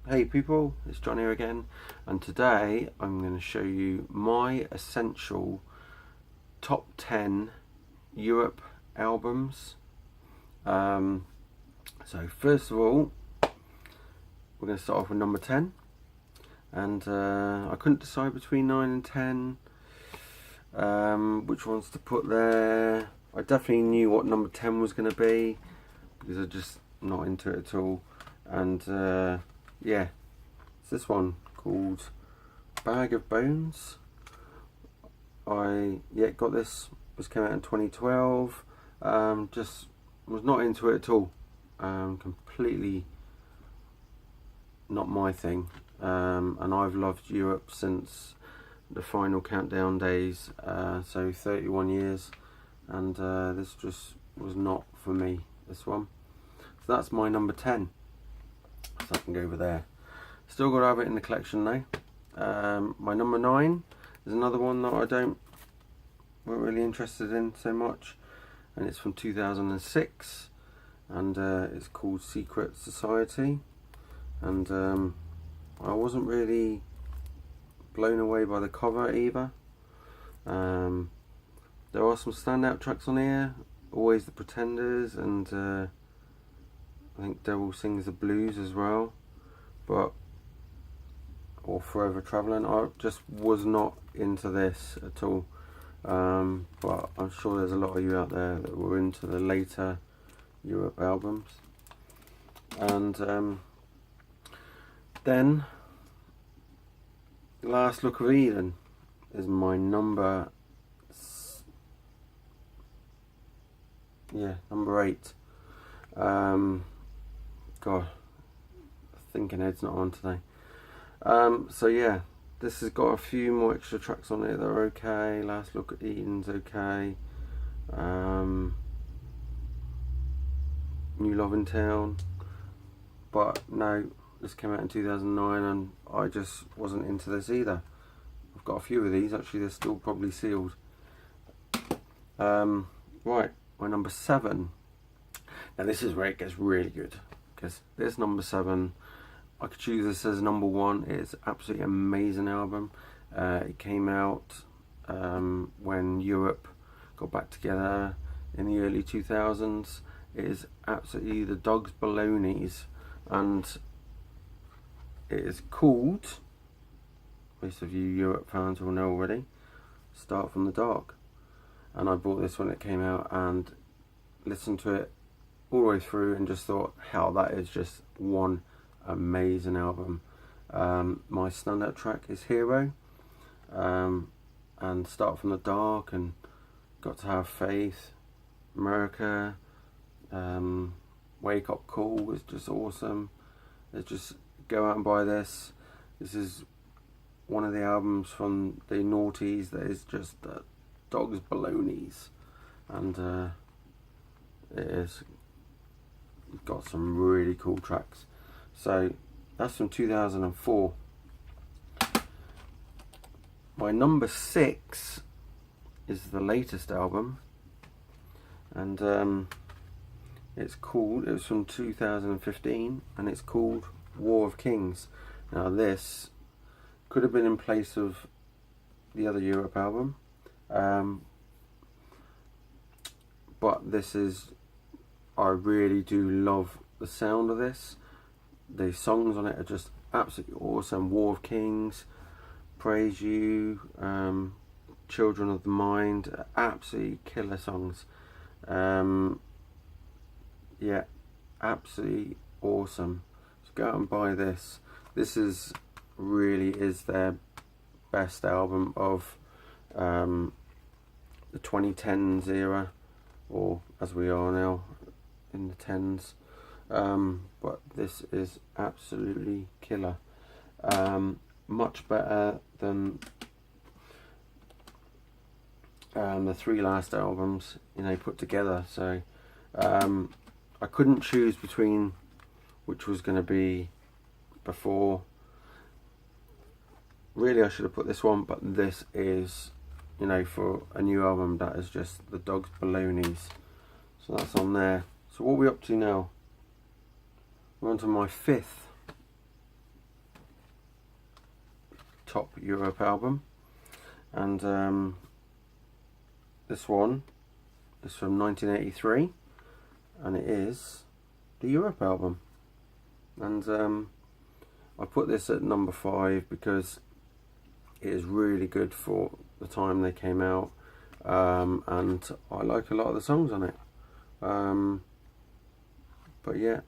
Hey people, it's John here again, and today I'm going to show you my essential top 10 Europe albums. So first of all, we're going to start off with number 10, and I couldn't decide between 9 and 10 which ones to put there. I definitely knew what number 10 was going to be because I'm just not into it at all, and yeah, it's this one called Bag of Bones. I got this. This came out in 2012. Just was not into it at all. Completely not my thing. And I've loved Europe since the Final Countdown days. So 31 years, and this just was not for me. This one. So that's my number 10. So I can go over there. Still got to have it in the collection though. My number 9 is another one that weren't really interested in so much, and it's from 2006, and it's called Secret Society, and I wasn't really blown away by the cover either. There are some standout tracks on here, Always the Pretenders, and I think Devil Sings the Blues as well, or Forever Travelling. I just was not into this at all, but I'm sure there's a lot of you out there that were into the later Europe albums. And then Last Look of Eden is my number 8. God, thinking head's not on today. So yeah, this has got a few more extra tracks on it that are okay. Last Look at Eden's okay. New Love in Town. But no, this came out in 2009 and I just wasn't into this either. I've got a few of these, actually they're still probably sealed. Right, my number 7. Now this is where it gets really good, because this number 7, I could choose this as number 1. It's absolutely amazing album. It came out when Europe got back together in the early 2000s. It is absolutely the dog's balonies, and it is called, most of you Europe fans will know already, Start From the Dark. And I bought this when it came out and listened to it all the way through and just thought, hell, that is just one amazing album. My standout track is Hero, and Start From the Dark, and Got to Have Faith, America, Wake Up Call was just awesome. It's just, go out and buy this. This is one of the albums from the noughties that is just dog's balonies, and it is got some really cool tracks. So that's from 2004. My number 6 is the latest album, and it was from 2015, and it's called War of Kings. Now this could have been in place of the other Europe album, but this is, I really do love the sound of this. The songs on it are just absolutely awesome. War of Kings, Praise You, Children of the Mind, absolutely killer songs. Yeah, absolutely awesome. So go out and buy this. This really is their best album of the 2010s era, or as we are now in the 10s. But this is absolutely killer. Much better than the 3 last albums put together. So I couldn't choose between which was going to be before. Really, I should have put this one, but this is, for a new album, that is just the dog's balonies. So that's on there. So what are we up to now? We're on to my 5th top Europe album, and this one is from 1983, and it is the Europe album. And I put this at number 5 because it is really good for the time they came out, and I like a lot of the songs on it. But yeah,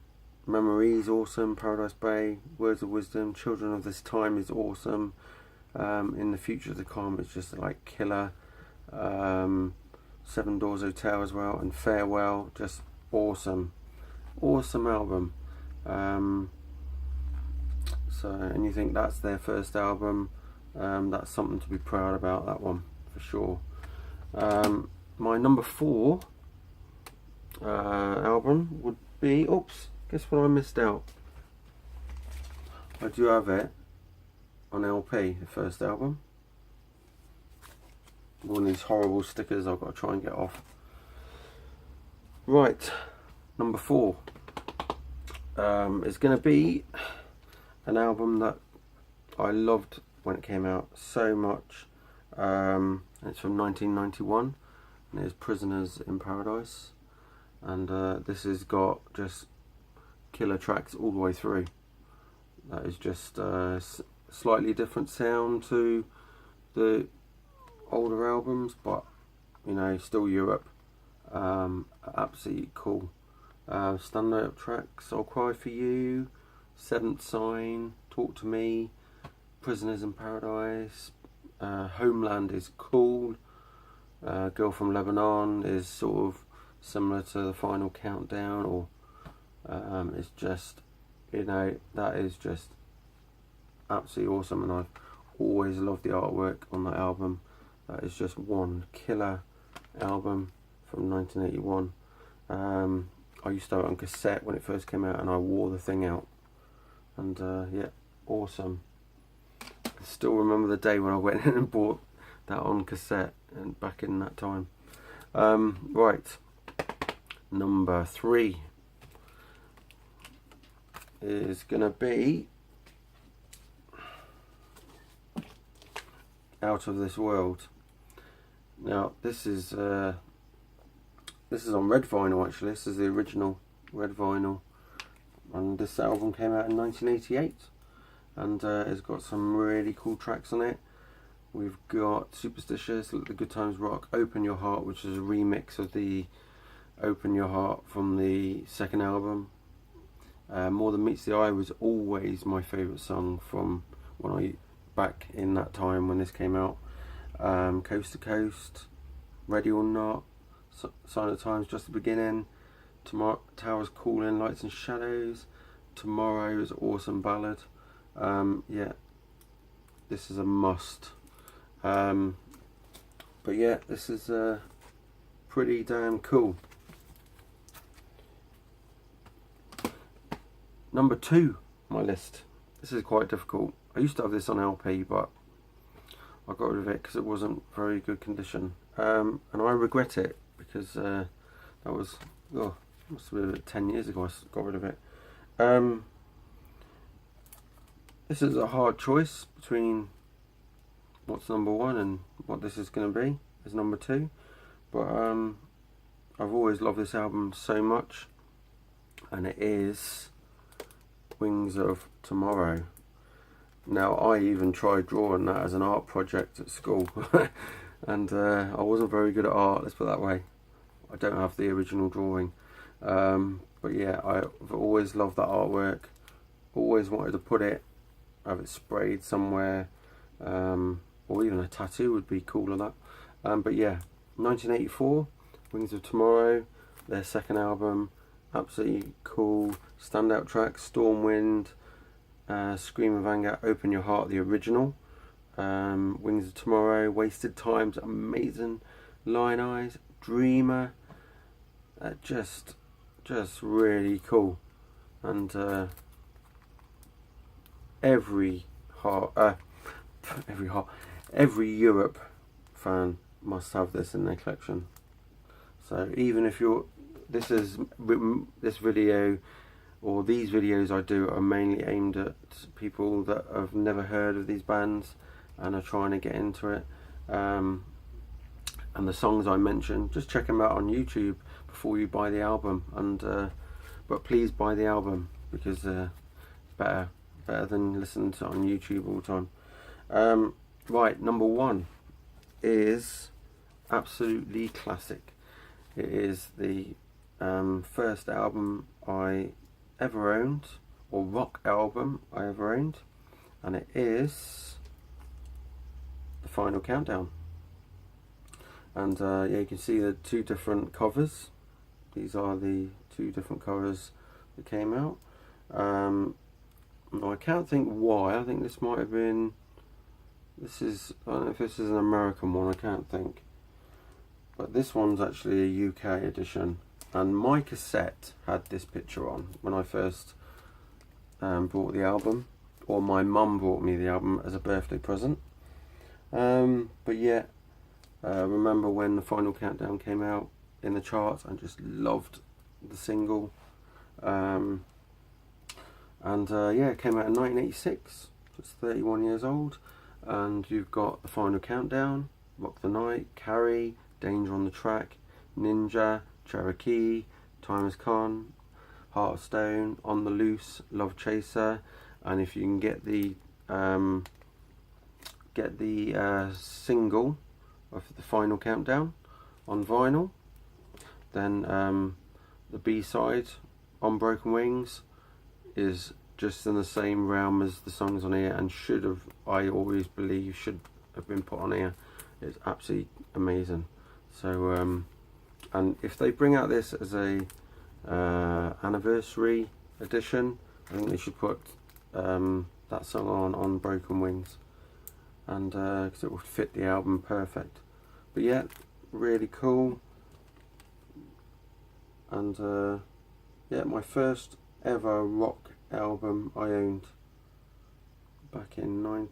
Memories, awesome. Paradise Bay, Words of Wisdom, Children of This Time is awesome. In the Future to Come is just like killer. 7 Doors Hotel as well, and Farewell, just awesome album. So, and you think that's their first album, that's something to be proud about, that one for sure. My number 4 album would be, oops, guess what I missed out? I do have it on LP, the first album. One of these horrible stickers I've got to try and get off. Right, number 4 is going to be an album that I loved when it came out so much. It's from 1991, and it's Prisoners in Paradise, and this has got just killer tracks all the way through. That is just a slightly different sound to the older albums, but you know, still Europe. Absolutely cool. Standout tracks: I'll Cry For You, Seventh Sign, Talk To Me, Prisoners in Paradise, Homeland is cool, Girl From Lebanon is sort of similar to The Final Countdown, or it's just, you know, that is just absolutely awesome, and I've always loved the artwork on that album. That is just one killer album from 1981. I used to have it on cassette when it first came out, and I wore the thing out, and yeah, awesome. I still remember the day when I went in and bought that on cassette, and back in that time. Right, number 3 is gonna be Out of This World. Now this is on red vinyl actually. This is the original red vinyl, and this album came out in 1988, and it's got some really cool tracks on it. We've got Superstitious, Let the Good Times Rock, Open Your Heart, which is a remix of the Open Your Heart from the second album. More Than Meets the Eye was always my favourite song from back in that time when this came out. Coast to Coast, Ready or Not, Sign of the Times, Just the Beginning, Towers Calling, Lights and Shadows, Tomorrow is an awesome ballad. Yeah, this is a must. But yeah, this is pretty damn cool. Number 2 on my list. This is quite difficult. I used to have this on LP, but I got rid of it because it wasn't very good condition, and I regret it because that was, must have been 10 years ago I got rid of it. This is a hard choice between what's number 1 and what this is going to be as number 2, but I've always loved this album so much, and it is Wings of Tomorrow. Now, I even tried drawing that as an art project at school, and I wasn't very good at art, let's put it that way. I don't have the original drawing, but yeah, I've always loved that artwork, always wanted to put it, have it sprayed somewhere, or even a tattoo would be cool on that. But yeah, 1984, Wings of Tomorrow, their second album, absolutely cool. Standout tracks: Stormwind, Scream of Anger, Open Your Heart, the original, Wings of Tomorrow, Wasted Times, amazing. Lion Eyes, Dreamer, just really cool. And every Europe fan must have this in their collection. So even if this video, or these videos I do, are mainly aimed at people that have never heard of these bands, and are trying to get into it. And the songs I mentioned, just check them out on YouTube before you buy the album. And but please buy the album, because it's better than listening to it on YouTube all the time. Right, number 1 is absolutely classic. It is the first album I ever owned, or rock album I ever owned, and it is The Final Countdown. And yeah, you can see the 2 different covers. These are the 2 different covers that came out. I can't think why. I think this might have been, I don't know if this is an American one, I can't think. But this one's actually a UK edition. And my cassette had this picture on when I first bought the album. Or my mum bought me the album as a birthday present. But yeah, remember when The Final Countdown came out in the charts, I just loved the single. And yeah, it came out in 1986, just 31 years old. And you've got The Final Countdown, Rock the Night, Carrie, Danger on the Track, Ninja, Cherokee, Time Has Come, Heart of Stone, On the Loose, Love Chaser. And if you can get the single of The Final Countdown on vinyl, then the B-side, On Broken Wings, is just in the same realm as the songs on here, and I always believe should have been put on here. It's absolutely amazing. So and if they bring out this as a anniversary edition, I think they should put that song on Broken Wings, and because it would fit the album perfect. But yeah, really cool. And yeah, my first ever rock album I owned back in I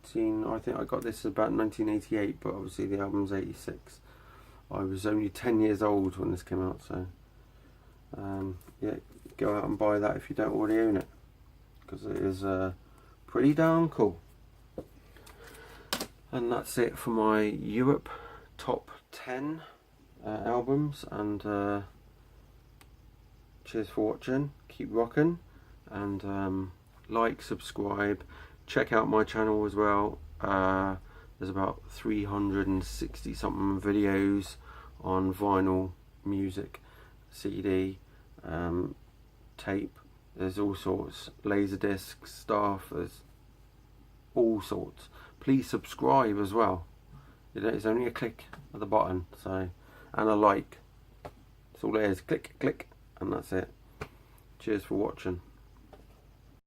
think I got this about 1988, but obviously the album's 86. I was only 10 years old when this came out, so yeah, go out and buy that if you don't already own it, because it is pretty darn cool. And that's it for my Europe top 10 albums, and cheers for watching, keep rocking, and like, subscribe, check out my channel as well. There's about 360 something videos on vinyl, music, CD, tape, there's all sorts, laser disc stuff, there's all sorts. Please subscribe as well. It's only a click at the bottom, so, and a like. That's all it is, click, click, and that's it. Cheers for watching.